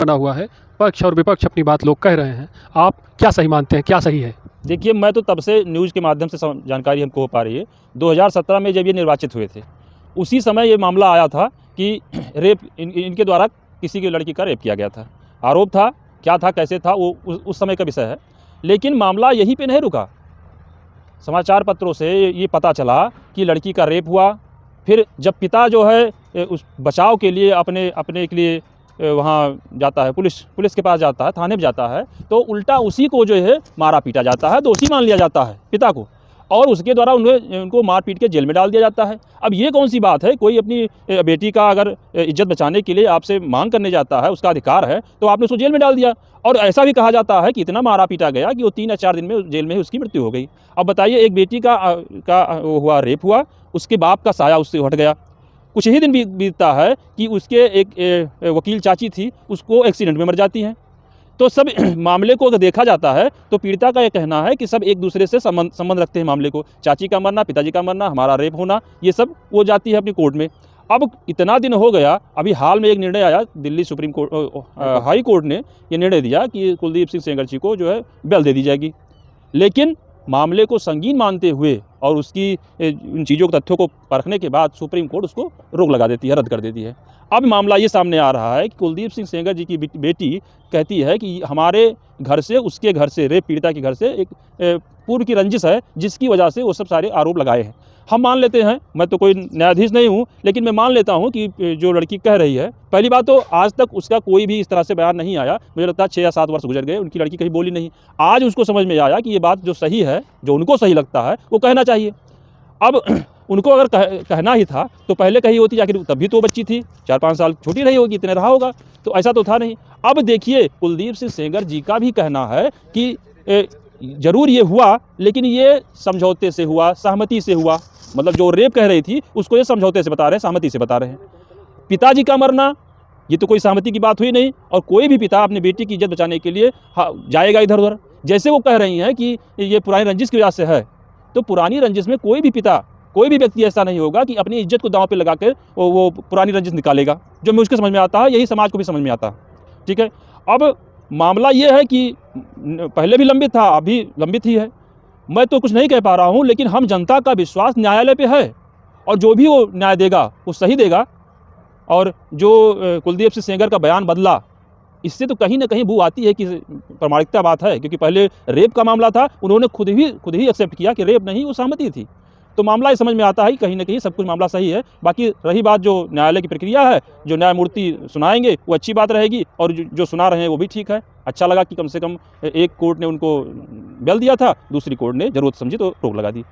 बना हुआ है, पक्ष और विपक्ष अपनी बात लोग कह रहे हैं, आप क्या सही मानते हैं, क्या सही है? देखिए, मैं तो तब से न्यूज़ के माध्यम से जानकारी हमको हो पा रही है। 2017 में जब ये निर्वाचित हुए थे, उसी समय ये मामला आया था कि रेप इनके द्वारा किसी की लड़की का रेप किया गया था। आरोप था, क्या था, कैसे था, वो उस समय का विषय है। लेकिन मामला यहीं पे नहीं रुका। समाचार पत्रों से ये पता चला कि लड़की का रेप हुआ। फिर जब पिता जो है उस बचाव के लिए अपने के लिए वहाँ जाता है, पुलिस के पास जाता है, थाने में जाता है, तो उल्टा उसी को जो है मारा पीटा जाता है, दोषी मान लिया जाता है पिता को, और उसके द्वारा उनको मार पीट के जेल में डाल दिया जाता है। अब ये कौन सी बात है? कोई अपनी बेटी का अगर इज्जत बचाने के लिए आपसे मांग करने जाता है, उसका अधिकार है, तो आपने उसको जेल में डाल दिया। और ऐसा भी कहा जाता है कि इतना मारा पीटा गया कि वो 3 या 4 दिन में जेल में ही उसकी मृत्यु हो गई। अब बताइए, एक बेटी का वो हुआ, रेप हुआ, उसके बाप का साया उससे हट गया। कुछ ही दिन बीतता है कि उसके एक वकील चाची थी, उसको एक्सीडेंट में मर जाती हैं। तो सब मामले को अगर देखा जाता है तो पीड़िता का ये कहना है कि सब एक दूसरे से संबंध रखते हैं मामले को। चाची का मरना, पिताजी का मरना, हमारा रेप होना, ये सब वो जाती है अपनी कोर्ट में। अब इतना दिन हो गया, अभी हाल में एक निर्णय आया, Delhi supreme court high court ने ये निर्णय दिया कि कुलदीप सिंह सेंगर जी को जो है बेल दे दी जाएगी। लेकिन मामले को संगीन मानते हुए और उसकी उन चीज़ों के तथ्यों को परखने के बाद सुप्रीम कोर्ट उसको रोक लगा देती है, रद्द कर देती है। अब मामला ये सामने आ रहा है कि कुलदीप सिंह सेंगर जी की बेटी कहती है कि हमारे घर से, उसके घर से, रेप पीड़िता के घर से एक पूर्व की रंजिश है, जिसकी वजह से वो सब सारे आरोप लगाए हैं। हम मान लेते हैं, मैं तो कोई न्यायाधीश नहीं हूँ, लेकिन मैं मान लेता हूँ कि जो लड़की कह रही है, पहली बात तो आज तक उसका कोई भी इस तरह से बयान नहीं आया। मुझे लगता है 6 या 7 वर्ष गुजर गए, उनकी लड़की कहीं बोली नहीं। आज उसको समझ में आया कि ये बात जो सही है, जो उनको सही लगता है, वो कहना चाहिए। अब उनको अगर कहना ही था तो पहले कही होती, आखिर तब भी तो बच्ची थी, 4-5 साल छोटी रही होगी, इतने रहा होगा, तो ऐसा तो था नहीं। अब देखिए, कुलदीप सिंह सेंगर जी का भी कहना है कि ज़रूर ये हुआ, लेकिन ये समझौते से हुआ, सहमति से हुआ। मतलब जो रेप कह रही थी उसको ये समझौते से बता रहे हैं, सहमति से बता रहे हैं। पिताजी का मरना, ये तो कोई सहमति की बात हुई नहीं, और कोई भी पिता अपनी बेटी की इज्जत बचाने के लिए जाएगा इधर उधर। जैसे वो कह रही हैं कि ये पुरानी रंजिश की वजह से है, तो पुरानी रंजिश में कोई भी पिता, कोई भी व्यक्ति ऐसा नहीं होगा कि अपनी इज्जत को दांव पे लगा कर वो पुरानी रंजिश निकालेगा। जो मुझे समझ में आता है, यही समाज को भी समझ में आता है। ठीक है, अब मामला ये है कि पहले भी लंबित था, अभी लंबित ही है। मैं तो कुछ नहीं कह पा रहा हूँ, लेकिन हम जनता का विश्वास न्यायालय पे है, और जो भी वो न्याय देगा वो सही देगा। और जो कुलदीप सिंह सेंगर का बयान बदला, इससे तो कहीं ना कहीं बू आती है कि प्रामाणिकता बात है, क्योंकि पहले रेप का मामला था, उन्होंने खुद ही एक्सेप्ट किया कि रेप नहीं, वो सहमति थी। तो मामला ये समझ में आता है कि कहीं ना कहीं सब कुछ मामला सही है। बाकी रही बात जो न्यायालय की प्रक्रिया है, जो न्यायमूर्ति सुनाएंगे वो अच्छी बात रहेगी, और जो सुना रहे हैं वो भी ठीक है। अच्छा लगा कि कम से कम एक कोर्ट ने उनको बेल दिया था, दूसरी कोर्ट ने ज़रूरत समझी तो रोक लगा दी।